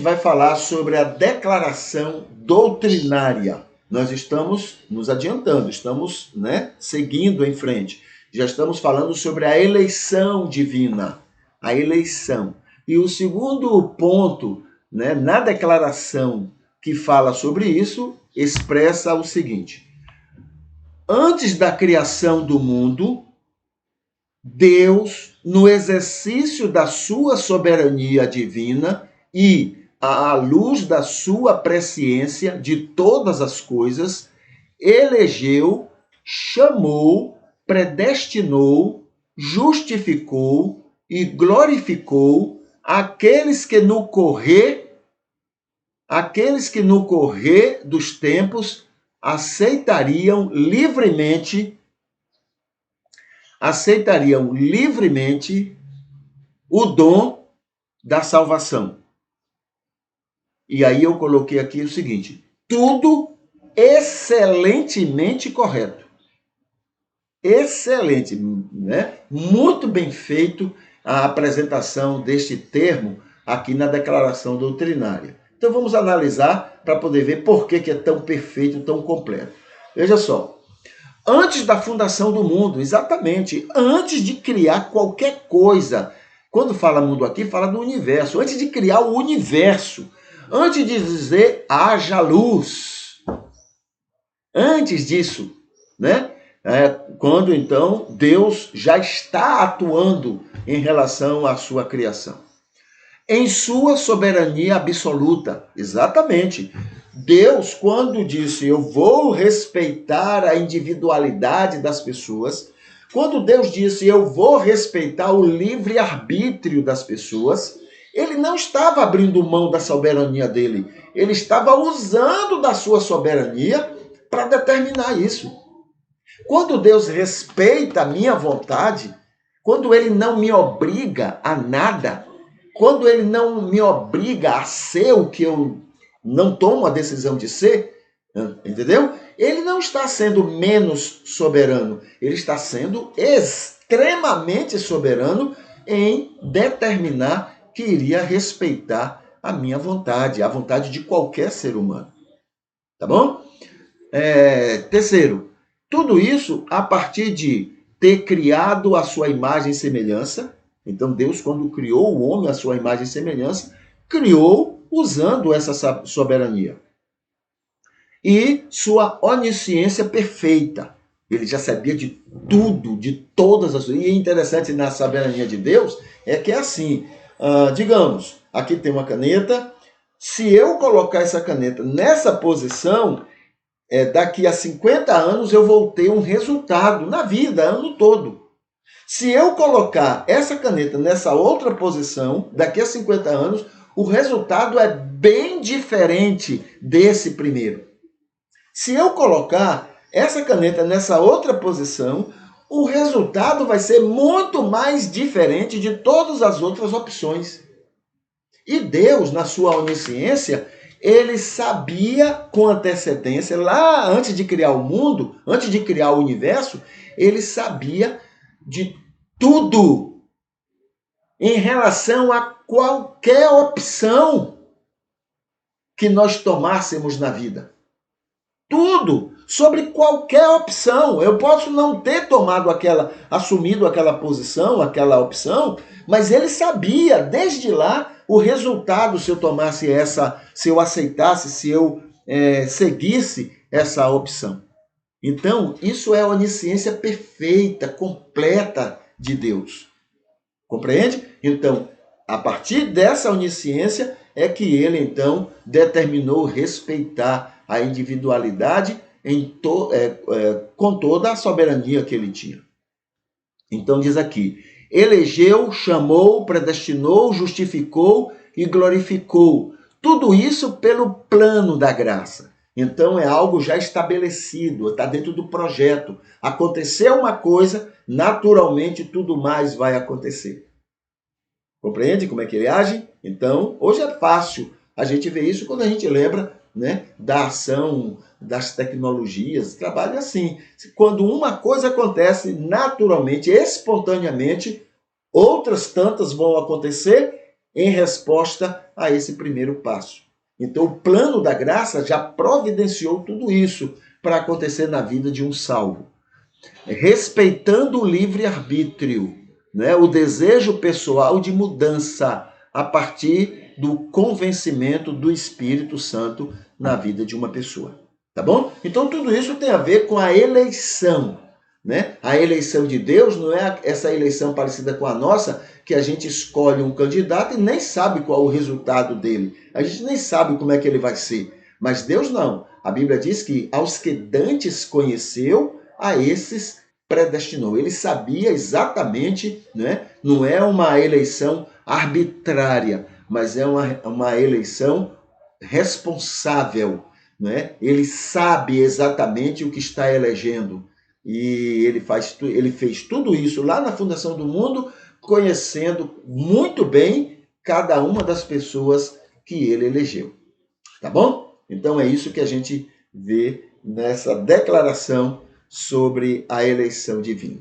vai falar sobre a declaração doutrinária. Nós estamos nos adiantando, estamos, seguindo em frente. Já estamos falando sobre a eleição divina, a eleição. E o segundo ponto, na declaração que fala sobre isso, expressa o seguinte: antes da criação do mundo, Deus, no exercício da sua soberania divina e à luz da sua presciência de todas as coisas, elegeu, chamou, predestinou, justificou e glorificou aqueles que no correr dos tempos aceitariam livremente o dom da salvação. E aí eu coloquei aqui o seguinte: tudo excelentemente correto. Excelente, Muito bem feito a apresentação deste termo aqui na declaração doutrinária. Então vamos analisar para poder ver por que é tão perfeito, tão completo. Veja só. Antes da fundação do mundo, exatamente, antes de criar qualquer coisa. Quando fala mundo aqui, fala do universo. Antes de criar o universo, antes de dizer haja luz. Antes disso, quando então Deus já está atuando em relação à sua criação. Em sua soberania absoluta, exatamente. Deus, quando disse, eu vou respeitar a individualidade das pessoas, quando Deus disse, eu vou respeitar o livre-arbítrio das pessoas, ele não estava abrindo mão da soberania dele, ele estava usando da sua soberania para determinar isso. Quando Deus respeita a minha vontade, quando ele não me obriga a nada, quando ele não me obriga a ser o que eu não tomo a decisão de ser, entendeu? Ele não está sendo menos soberano, ele está sendo extremamente soberano em determinar que iria respeitar a minha vontade, a vontade de qualquer ser humano. Tá bom? Terceiro, tudo isso a partir de ter criado a sua imagem e semelhança. Então Deus, quando criou o homem à sua imagem e semelhança, criou usando essa soberania. E sua onisciência perfeita. Ele já sabia de tudo, de todas as coisas. E é interessante na soberania de Deus é que é assim, digamos, aqui tem uma caneta, se eu colocar essa caneta nessa posição, daqui a 50 anos eu vou ter um resultado na vida, ano todo. Se eu colocar essa caneta nessa outra posição, daqui a 50 anos, o resultado é bem diferente desse primeiro. Se eu colocar essa caneta nessa outra posição, o resultado vai ser muito mais diferente de todas as outras opções. E Deus, na sua onisciência, ele sabia com antecedência, lá antes de criar o mundo, antes de criar o universo, ele sabia de tudo em relação a qualquer opção que nós tomássemos na vida. Tudo, sobre qualquer opção. Eu posso não ter assumido aquela posição, aquela opção, mas ele sabia desde lá o resultado se eu tomasse se eu aceitasse, se eu seguisse essa opção. Então, isso é a onisciência perfeita, completa de Deus. Compreende? Então, a partir dessa onisciência é que ele, então, determinou respeitar a individualidade com toda a soberania que ele tinha. Então, diz aqui, elegeu, chamou, predestinou, justificou e glorificou. Tudo isso pelo plano da graça. Então, é algo já estabelecido, está dentro do projeto. Aconteceu uma coisa, naturalmente tudo mais vai acontecer. Compreende como é que ele age? Então, hoje é fácil a gente ver isso quando a gente lembra da ação das tecnologias. Trabalha assim. Quando uma coisa acontece naturalmente, espontaneamente, outras tantas vão acontecer em resposta a esse primeiro passo. Então, o plano da graça já providenciou tudo isso para acontecer na vida de um salvo. Respeitando o livre-arbítrio, né? O desejo pessoal de mudança a partir do convencimento do Espírito Santo na vida de uma pessoa. Tá bom? Então, tudo isso tem a ver com a eleição. Né? A eleição de Deus não é essa eleição parecida com a nossa, que a gente escolhe um candidato e nem sabe qual o resultado dele. A gente nem sabe como é que ele vai ser. Mas Deus não. A Bíblia diz que aos que dantes conheceu, a esses predestinou. Ele sabia exatamente, né? Não é uma eleição arbitrária, mas é uma eleição responsável. Né? Ele sabe exatamente o que está elegendo. E ele fez tudo isso lá na fundação do mundo, conhecendo muito bem cada uma das pessoas que ele elegeu. Tá bom? Então é isso que a gente vê nessa declaração sobre a eleição divina.